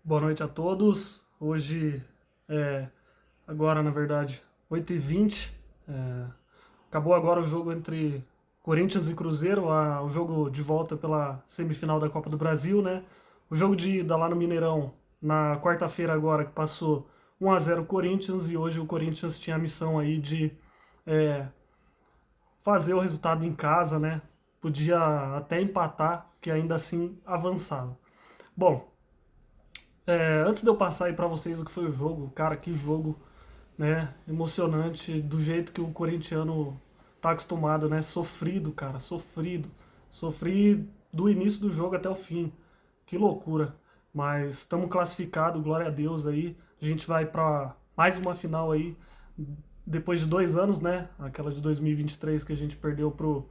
Boa noite a todos. Hoje agora na verdade, 8h20. Acabou agora o jogo entre Corinthians e Cruzeiro, o jogo de volta pela semifinal da Copa do Brasil, né? O jogo de ida lá no Mineirão, na quarta-feira agora, que passou 1-0 Corinthians, e hoje o Corinthians tinha a missão aí de é, fazer o resultado em casa, né? Podia até empatar, que ainda assim avançava. Bom, antes de eu passar aí pra vocês o que foi o jogo, cara, que jogo, né? Emocionante, do jeito que o corintiano tá acostumado, né? Sofrido, cara, sofrido. Sofri do início do jogo até o fim. Que loucura. Mas estamos classificados, glória a Deus aí. A gente vai pra mais uma final aí, depois de 2 anos, né? Aquela de 2023 que a gente perdeu pro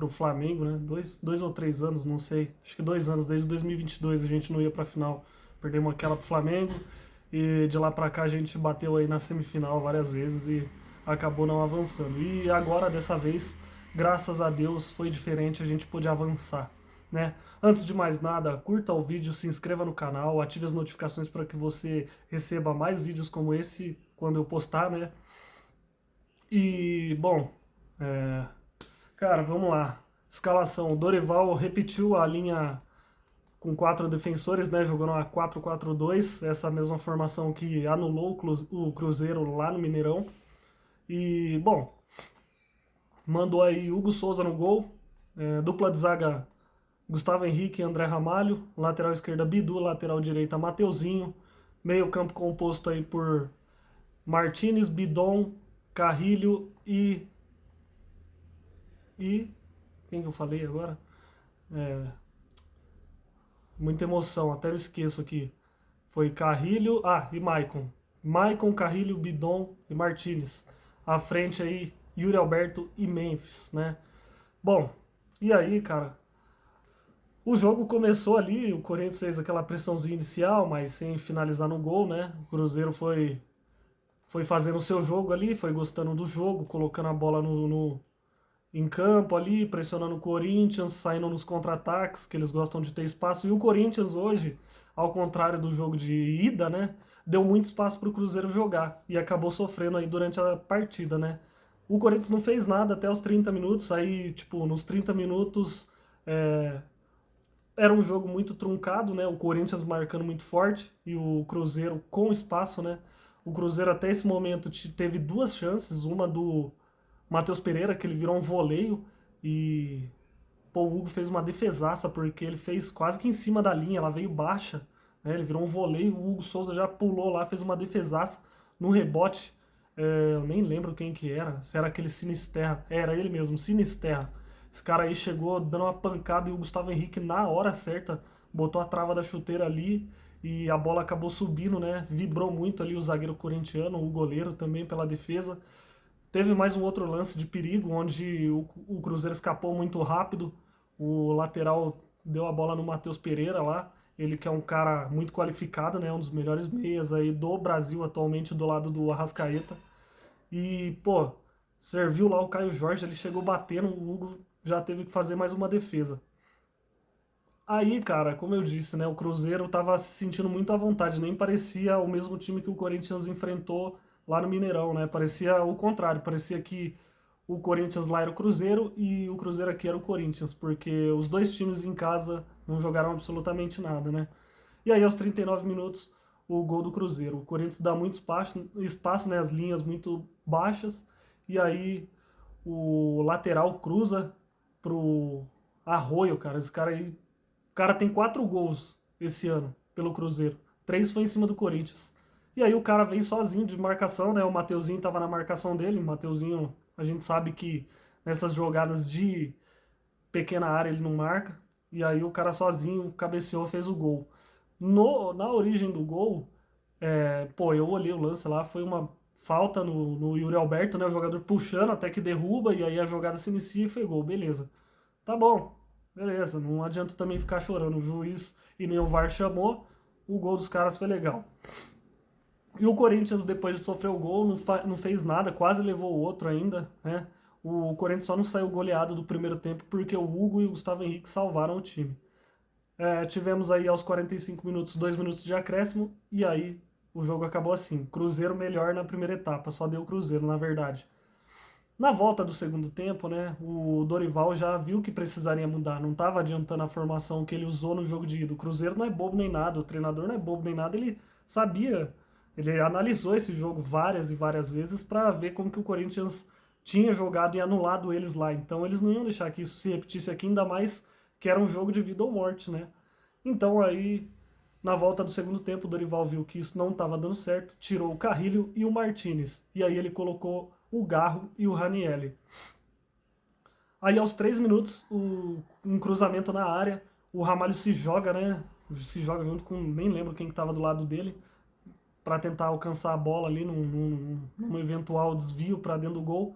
Flamengo, né? Dois ou 3 anos, não sei. Acho que 2 anos, desde 2022 a gente não ia pra final. Perdemos aquela pro Flamengo e de lá pra cá a gente bateu aí na semifinal várias vezes e acabou não avançando. E agora, dessa vez, graças a Deus, foi diferente, a gente pôde avançar, né? Antes de mais nada, curta o vídeo, se inscreva no canal, ative as notificações para que você receba mais vídeos como esse quando eu postar, né? E, bom, é, cara, vamos lá. Escalação: o Dorival repetiu a linha com quatro defensores, né? Jogou uma 4-4-2, essa mesma formação que anulou o Cruzeiro lá no Mineirão. E, bom, mandou aí Hugo Souza no gol, dupla de zaga Gustavo Henrique e André Ramalho, lateral esquerda Bidu, lateral direita Mateuzinho, meio campo composto aí por Martinez, Bidon, Carrilho e quem que eu falei agora? É, muita emoção, até me esqueço aqui. Foi Carrilho, e Maicon. Maicon, Carrilho, Bidon e Martinez. À frente aí, Yuri Alberto e Memphis, né? Bom, e aí, cara, o jogo começou ali, o Corinthians fez aquela pressãozinha inicial, mas sem finalizar no gol, né? O Cruzeiro foi fazendo o seu jogo ali, foi gostando do jogo, colocando a bola em campo ali, pressionando o Corinthians, saindo nos contra-ataques, que eles gostam de ter espaço. E o Corinthians hoje, ao contrário do jogo de ida, né, deu muito espaço para o Cruzeiro jogar e acabou sofrendo aí durante a partida, né. O Corinthians não fez nada até os 30 minutos, aí, tipo, nos 30 minutos é, era um jogo muito truncado, né, o Corinthians marcando muito forte e o Cruzeiro com espaço, né. O Cruzeiro até esse momento teve duas chances, uma do Matheus Pereira, que ele virou um voleio e pô, o Hugo fez uma defesaça porque ele fez quase que em cima da linha, ela veio baixa, né? Ele virou um voleio, o Hugo Souza já pulou lá, fez uma defesaça no rebote. Eu nem lembro quem que era, se era aquele Sinisterra, era ele mesmo, Sinisterra. Esse cara aí chegou dando uma pancada e o Gustavo Henrique na hora certa botou a trava da chuteira ali e a bola acabou subindo, né? Vibrou muito ali o zagueiro corintiano, o goleiro também pela defesa. Teve mais um outro lance de perigo, onde o Cruzeiro escapou muito rápido. O lateral deu a bola no Matheus Pereira lá. Ele que é um cara muito qualificado, né? Um dos melhores meias aí do Brasil atualmente, do lado do Arrascaeta. E, pô, serviu lá o Caio Jorge, ele chegou batendo, o Hugo já teve que fazer mais uma defesa. Aí, cara, como eu disse, né, o Cruzeiro tava se sentindo muito à vontade, nem parecia o mesmo time que o Corinthians enfrentou lá no Mineirão, né? Parecia o contrário, parecia que o Corinthians lá era o Cruzeiro e o Cruzeiro aqui era o Corinthians, porque os dois times em casa não jogaram absolutamente nada, né? E aí, aos 39 minutos, o gol do Cruzeiro. O Corinthians dá muito espaço, né, as linhas muito baixas, e aí o lateral cruza pro Arroio, cara. Esse cara aí, o cara tem 4 gols esse ano pelo Cruzeiro. 3 foi em cima do Corinthians. E aí o cara vem sozinho de marcação, né? O Mateuzinho tava na marcação dele. O Mateuzinho, a gente sabe que nessas jogadas de pequena área ele não marca. E aí o cara sozinho cabeceou, fez o gol. Na origem do gol, pô, eu olhei o lance lá, foi uma falta no Yuri Alberto, né? O jogador puxando até que derruba, e aí a jogada se inicia e foi gol, beleza. Tá bom, beleza, não adianta também ficar chorando. O juiz e nem o VAR chamou, o gol dos caras foi legal. E o Corinthians, depois de sofrer o gol, não fez nada, quase levou o outro ainda, né? O Corinthians só não saiu goleado do primeiro tempo porque o Hugo e o Gustavo Henrique salvaram o time. Tivemos aí aos 45 minutos, 2 minutos de acréscimo, e aí o jogo acabou assim. Cruzeiro melhor na primeira etapa, só deu Cruzeiro, na verdade. Na volta do segundo tempo, né, o Dorival já viu que precisaria mudar, não estava adiantando a formação que ele usou no jogo de ida. O Cruzeiro não é bobo nem nada, o treinador não é bobo nem nada, ele sabia, ele analisou esse jogo várias e várias vezes para ver como que o Corinthians tinha jogado e anulado eles lá. Então eles não iam deixar que isso se repetisse aqui, ainda mais que era um jogo de vida ou morte, né? Então aí, na volta do segundo tempo, o Dorival viu que isso não estava dando certo, tirou o Carrilho e o Martinez. E aí ele colocou o Garro e o Ranielli. Aí aos 3 minutos, um cruzamento na área, o Ramalho se joga, né? Se joga junto com, nem lembro quem estava do lado dele, para tentar alcançar a bola ali num eventual desvio para dentro do gol,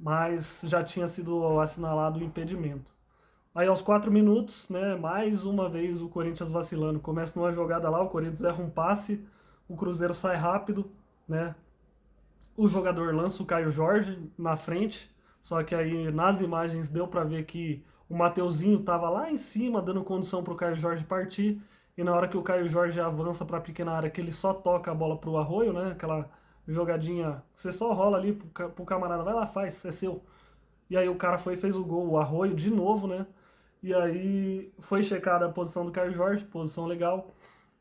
mas já tinha sido assinalado o impedimento. Aí aos 4 minutos, né, mais uma vez o Corinthians vacilando. Começa numa jogada lá, o Corinthians erra um passe, o Cruzeiro sai rápido, né? O jogador lança o Caio Jorge na frente, só que aí nas imagens deu para ver que o Mateuzinho estava lá em cima dando condição para o Caio Jorge partir, e na hora que o Caio Jorge avança para a pequena área, que ele só toca a bola pro Arroio, né? Aquela jogadinha, você só rola ali pro camarada, vai lá, faz, é seu. E aí o cara foi e fez o gol, o Arroio de novo, né? E aí foi checada a posição do Caio Jorge, posição legal.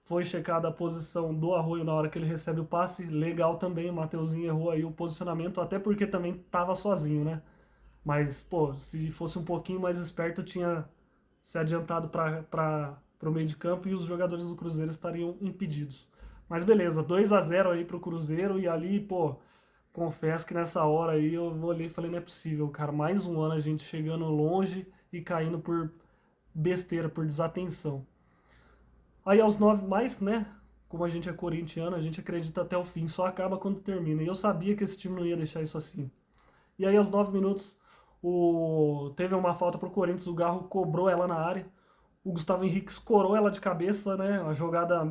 Foi checada a posição do Arroio na hora que ele recebe o passe, legal também. O Mateuzinho errou aí o posicionamento, até porque também tava sozinho, né? Mas, pô, se fosse um pouquinho mais esperto, tinha se adiantado para o meio de campo e os jogadores do Cruzeiro estariam impedidos. Mas beleza, 2-0 aí pro Cruzeiro e ali, pô, confesso que nessa hora aí eu olhei e falei, não é possível, cara, mais um ano a gente chegando longe e caindo por besteira, por desatenção. Aí aos 9 mais, né? Como a gente é corintiano, a gente acredita até o fim, só acaba quando termina. E eu sabia que esse time não ia deixar isso assim. E aí aos 9 minutos, teve uma falta pro Corinthians, o Garro cobrou ela na área. O Gustavo Henrique escorou ela de cabeça, né? Uma jogada,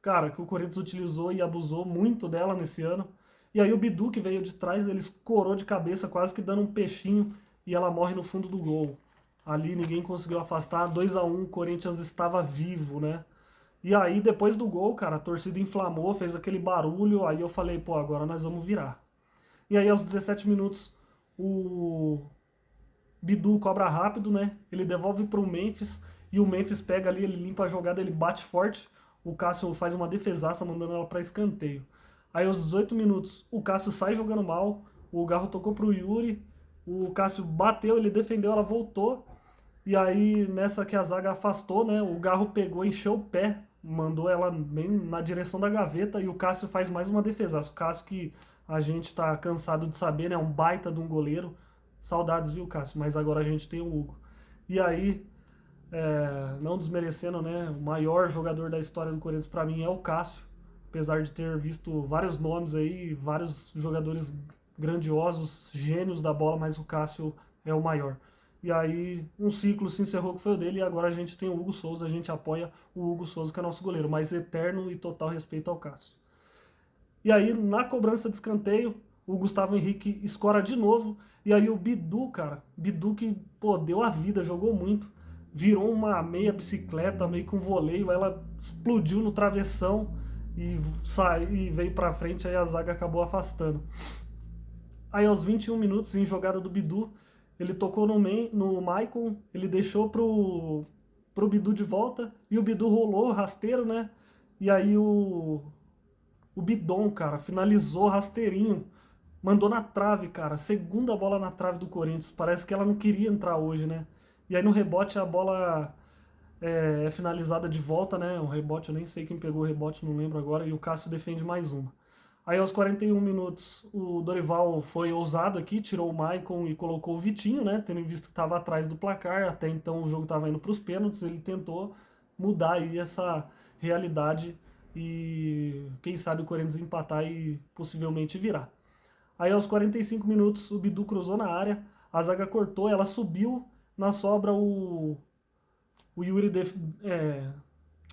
cara, que o Corinthians utilizou e abusou muito dela nesse ano. E aí o Bidu, que veio de trás, ele escorou de cabeça, quase que dando um peixinho, e ela morre no fundo do gol. Ali ninguém conseguiu afastar, 2-1, o Corinthians estava vivo, né? E aí, depois do gol, cara, a torcida inflamou, fez aquele barulho, aí eu falei, pô, agora nós vamos virar. E aí, aos 17 minutos, o Bidu cobra rápido, né? Ele devolve pro Memphis, e o Memphis pega ali, ele limpa a jogada, ele bate forte, o Cássio faz uma defesaça, mandando ela para escanteio. Aí, aos 18 minutos, o Cássio sai jogando mal, o Garro tocou pro Yuri, o Cássio bateu, ele defendeu, ela voltou, e aí, nessa que a zaga afastou, né? O Garro pegou, encheu o pé, mandou ela bem na direção da gaveta e o Cássio faz mais uma defesa. O Cássio que a gente tá cansado de saber, né? Um baita de um goleiro. Saudades, viu, Cássio? Mas agora a gente tem o Hugo. E aí, não desmerecendo, né? O maior jogador da história do Corinthians para mim é o Cássio. Apesar de ter visto vários nomes aí, vários jogadores grandiosos, gênios da bola, mas o Cássio é o maior. E aí um ciclo se encerrou que foi o dele e agora a gente tem o Hugo Souza, a gente apoia o Hugo Souza que é nosso goleiro, mas eterno e total respeito ao Cássio. E aí na cobrança de escanteio, o Gustavo Henrique escora de novo e aí o Bidu, cara, Bidu que, pô, deu a vida, jogou muito, virou uma meia bicicleta, meio com voleio, ela explodiu no travessão e veio pra frente, aí a zaga acabou afastando. Aí aos 21 minutos, em jogada do Bidu, ele tocou no Maicon, ele deixou pro Bidu de volta, e o Bidu rolou rasteiro, né? E aí o Bidon, cara, finalizou rasteirinho, mandou na trave, cara, segunda bola na trave do Corinthians, parece que ela não queria entrar hoje, né? E aí no rebote a bola é finalizada de volta, né? O rebote, eu nem sei quem pegou o rebote, não lembro agora, e o Cássio defende mais uma. Aí aos 41 minutos o Dorival foi ousado aqui, tirou o Maicon e colocou o Vitinho, né? Tendo visto que estava atrás do placar, até então o jogo estava indo para os pênaltis, ele tentou mudar aí essa realidade e quem sabe o Corinthians empatar e possivelmente virar. Aí aos 45 minutos o Bidu cruzou na área, a zaga cortou, ela subiu, na sobra o Yuri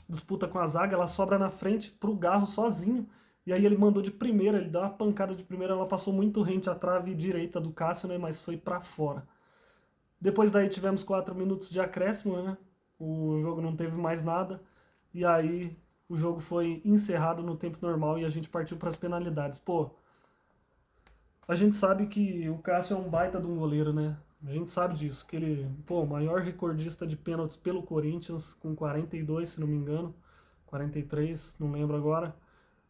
disputa com a zaga, ela sobra na frente pro Garro sozinho. E aí ele mandou de primeira, ele deu uma pancada de primeira, ela passou muito rente à trave direita do Cássio, né, mas foi para fora. Depois daí tivemos 4 minutos de acréscimo, né? o jogo não teve mais nada, e aí o jogo foi encerrado no tempo normal e a gente partiu para as penalidades. Pô, a gente sabe que o Cássio é um baita de um goleiro, né? A gente sabe disso, que ele, pô, o maior recordista de pênaltis pelo Corinthians, com 42, se não me engano, 43, não lembro agora.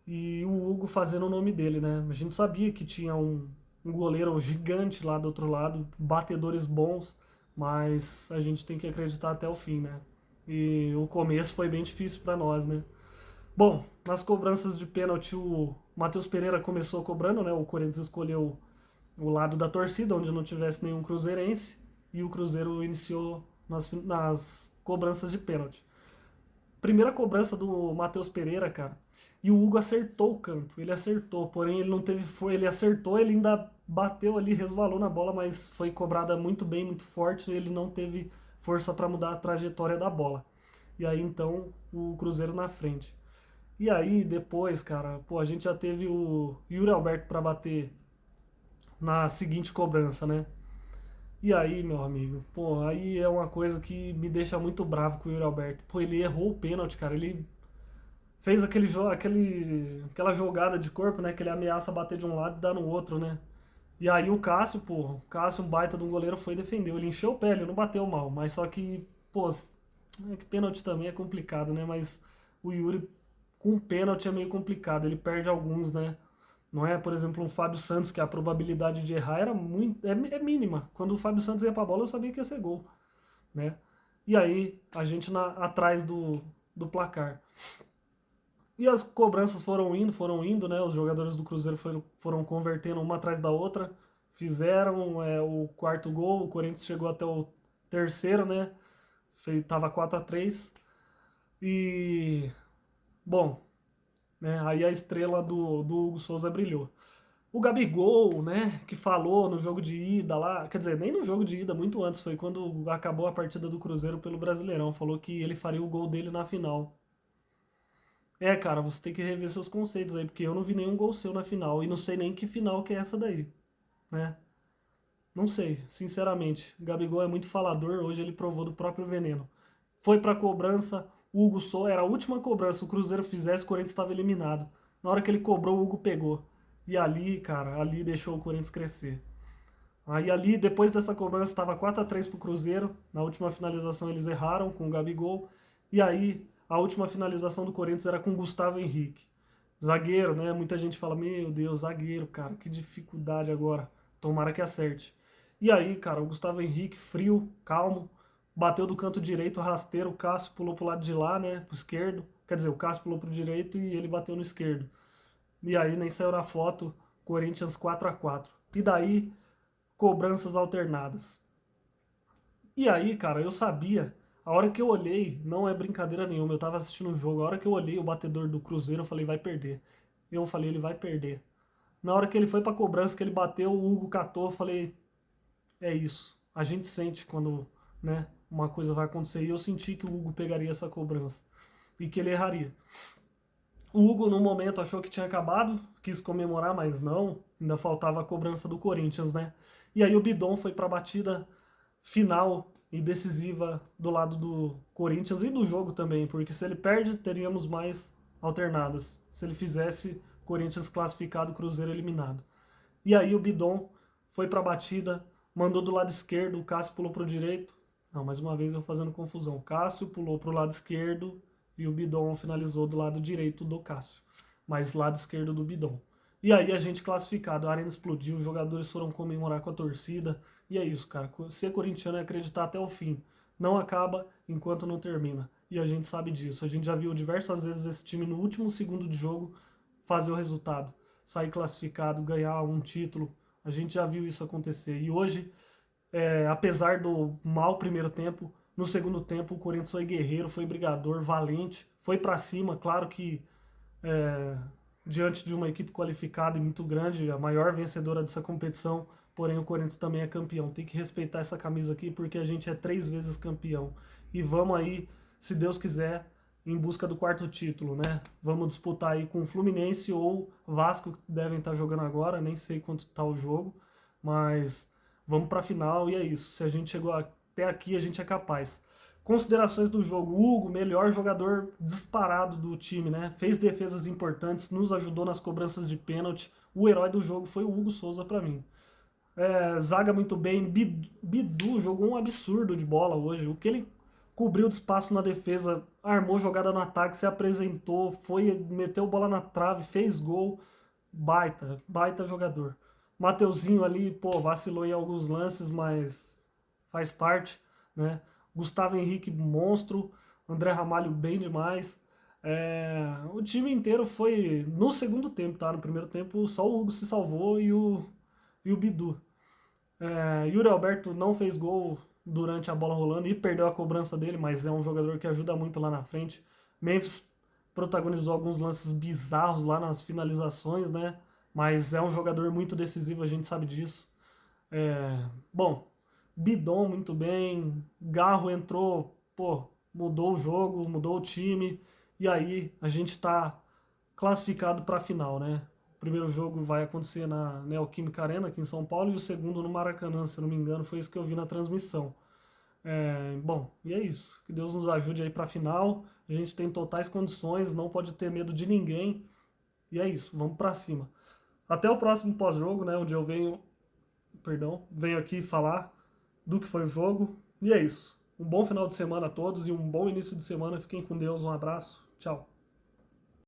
E o Hugo fazendo o nome dele, né? A gente sabia que tinha um goleiro gigante lá do outro lado, batedores bons, mas a gente tem que acreditar até o fim, né? E o começo foi bem difícil para nós, né? Bom, nas cobranças de pênalti, o Matheus Pereira começou cobrando, né? O Corinthians escolheu o lado da torcida, onde não tivesse nenhum cruzeirense, e o Cruzeiro iniciou nas cobranças de pênalti. Primeira cobrança do Matheus Pereira, cara, e o Hugo acertou o canto, ele acertou, porém ele não teve, ele acertou, ele ainda bateu ali, resvalou na bola, mas foi cobrada muito bem, muito forte, e ele não teve força para mudar a trajetória da bola. E aí então o Cruzeiro na frente. E aí depois, cara, pô, a gente já teve o Yuri Alberto para bater na seguinte cobrança, né? E aí, meu amigo, pô, aí é uma coisa que me deixa muito bravo com o Yuri Alberto. Pô, ele errou o pênalti, cara. Ele fez aquela jogada de corpo, né? Que ele ameaça bater de um lado e dar no outro, né? E aí o Cássio, pô, o Cássio, um baita de um goleiro, foi e defendeu. Ele encheu o pé, ele não bateu mal. Mas só que, pô, é que pênalti também é complicado, né? Mas o Yuri com pênalti é meio complicado. Ele perde alguns, né? Não é, por exemplo, um Fábio Santos, que a probabilidade de errar era muito, é mínima. Quando o Fábio Santos ia pra bola, eu sabia que ia ser gol, né? E aí, a gente atrás do placar. E as cobranças foram indo, né? Os jogadores do Cruzeiro foram convertendo uma atrás da outra. Fizeram o quarto gol, o Corinthians chegou até o terceiro, né? Tava 4-3. E, bom, né? Aí a estrela do Hugo Souza brilhou. O Gabigol, né, que falou no jogo de ida lá, quer dizer, nem no jogo de ida, muito antes, foi quando acabou a partida do Cruzeiro pelo Brasileirão, falou que ele faria o gol dele na final. É, cara, você tem que rever seus conceitos aí, porque eu não vi nenhum gol seu na final, e não sei nem que final que é essa daí, né? Não sei, sinceramente. O Gabigol é muito falador, hoje ele provou do próprio veneno. Foi pra cobrança, o Hugo Souza, era a última cobrança, o Cruzeiro fizesse, o Corinthians estava eliminado. Na hora que ele cobrou, o Hugo pegou. E ali, cara, ali deixou o Corinthians crescer. Aí ali, depois dessa cobrança, estava 4-3 pro Cruzeiro. Na última finalização eles erraram com o Gabigol. E aí, a última finalização do Corinthians era com o Gustavo Henrique. Zagueiro, né? Muita gente fala, meu Deus, zagueiro, cara, que dificuldade agora. Tomara que acerte. E aí, cara, o Gustavo Henrique, frio, calmo, bateu do canto direito, rasteiro, o Cássio pulou pro lado de lá, né? Pro esquerdo. Quer dizer, o Cássio pulou pro direito e ele bateu no esquerdo. E aí nem saiu na foto, Corinthians 4-4. E daí, cobranças alternadas. E aí, cara, eu sabia, a hora que eu olhei, não é brincadeira nenhuma, eu tava assistindo o jogo, a hora que eu olhei o batedor do Cruzeiro, eu falei, vai perder. Eu falei, ele vai perder. Na hora que ele foi pra cobrança, que ele bateu, o Hugo catou, eu falei, é isso. A gente sente quando, né, uma coisa vai acontecer. E eu senti que o Hugo pegaria essa cobrança. E que ele erraria. O Hugo, no momento, achou que tinha acabado, quis comemorar, mas não. Ainda faltava a cobrança do Corinthians, né? E aí o Bidon foi para a batida final e decisiva do lado do Corinthians e do jogo também, porque se ele perde, teríamos mais alternadas. Se ele fizesse, Corinthians classificado, Cruzeiro eliminado. E aí o Bidon foi para a batida, mandou do lado esquerdo, o Cássio pulou para o direito. Não, mais uma vez eu fazendo confusão. O Cássio pulou para o lado esquerdo e o Bidon finalizou do lado direito do Cássio, mas lado esquerdo do Bidon. E aí a gente classificado, a arena explodiu, os jogadores foram comemorar com a torcida. E é isso, cara. Ser corintiano é acreditar até o fim. Não acaba enquanto não termina. E a gente sabe disso. A gente já viu diversas vezes esse time no último segundo de jogo fazer o resultado, sair classificado, ganhar um título. A gente já viu isso acontecer. E hoje, apesar do mau primeiro tempo, no segundo tempo o Corinthians foi guerreiro, foi brigador, valente, foi pra cima. Claro que é, diante de uma equipe qualificada e muito grande, a maior vencedora dessa competição, porém o Corinthians também é campeão. Tem que respeitar essa camisa aqui porque a gente é 3 vezes campeão. E vamos aí, se Deus quiser, em busca do quarto título, né? Vamos disputar aí com o Fluminense ou Vasco, que devem estar jogando agora, nem sei quanto está o jogo, mas vamos para a final e é isso. Se a gente chegou até aqui, a gente é capaz. Considerações do jogo. O Hugo, melhor jogador disparado do time, né? Fez defesas importantes, nos ajudou nas cobranças de pênalti. O herói do jogo foi o Hugo Souza pra mim. Zaga muito bem. Bidu jogou um absurdo de bola hoje. O que ele cobriu de espaço na defesa, armou jogada no ataque, se apresentou, foi, meteu bola na trave, fez gol. Baita, baita jogador. Mateuzinho ali, pô, vacilou em alguns lances, mas faz parte, né? Gustavo Henrique, monstro. André Ramalho, bem demais. O time inteiro foi no segundo tempo, tá? No primeiro tempo só o Hugo se salvou e o Bidu. Yuri Alberto não fez gol durante a bola rolando e perdeu a cobrança dele, mas é um jogador que ajuda muito lá na frente. Memphis protagonizou alguns lances bizarros lá nas finalizações, né? Mas é um jogador muito decisivo, a gente sabe disso. Bom, Bidon muito bem, Garro entrou, pô, mudou o jogo, mudou o time, e aí a gente está classificado para a final, né? O primeiro jogo vai acontecer na Neoquímica Arena, aqui em São Paulo, e o segundo no Maracanã, se eu não me engano, foi isso que eu vi na transmissão. Bom, e é isso. Que Deus nos ajude aí para a final. A gente tem totais condições, não pode ter medo de ninguém. E é isso, vamos para cima. Até o próximo pós-jogo, né, onde eu venho aqui falar do que foi o jogo. E é isso. Um bom final de semana a todos e um bom início de semana. Fiquem com Deus, um abraço. Tchau.